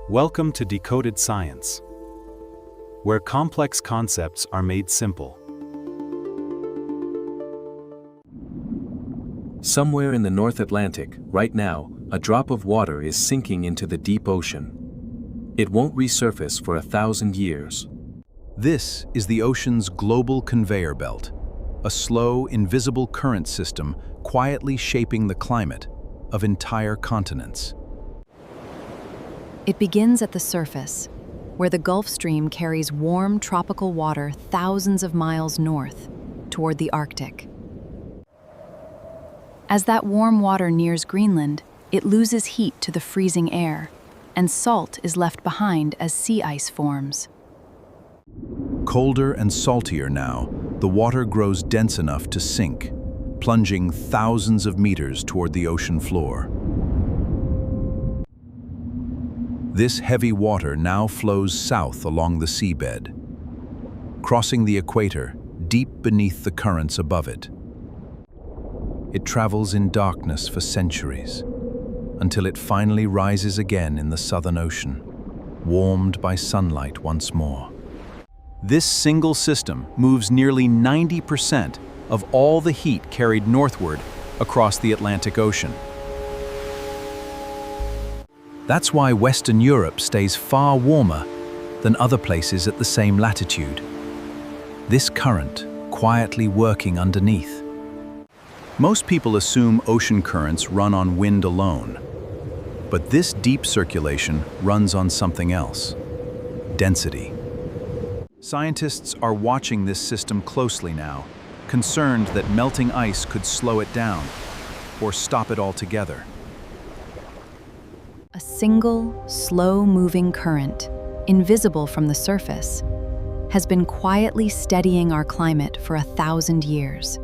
Welcome to Decoded Science, where complex concepts are made simple. Somewhere in the North Atlantic, right now, a drop of water is sinking into the deep ocean. It won't resurface for 1,000 years. This is the ocean's global conveyor belt, a slow, invisible current system quietly shaping the climate of entire continents. It begins at the surface, where the Gulf Stream carries warm tropical water thousands of miles north toward the Arctic. As that warm water nears Greenland, it loses heat to the freezing air, and salt is left behind as sea ice forms. Colder and saltier now, the water grows dense enough to sink, plunging thousands of meters toward the ocean floor. This heavy water now flows south along the seabed, crossing the equator deep beneath the currents above it. It travels in darkness for centuries, until it finally rises again in the Southern Ocean, warmed by sunlight once more. This single system moves nearly 90% of all the heat carried northward across the Atlantic Ocean. That's why Western Europe stays far warmer than other places at the same latitude. This current quietly working underneath. Most people assume ocean currents run on wind alone, but this deep circulation runs on something else: density. Scientists are watching this system closely now, concerned that melting ice could slow it down or stop it altogether. A single, slow-moving current, invisible from the surface, has been quietly steadying our climate for 1,000 years.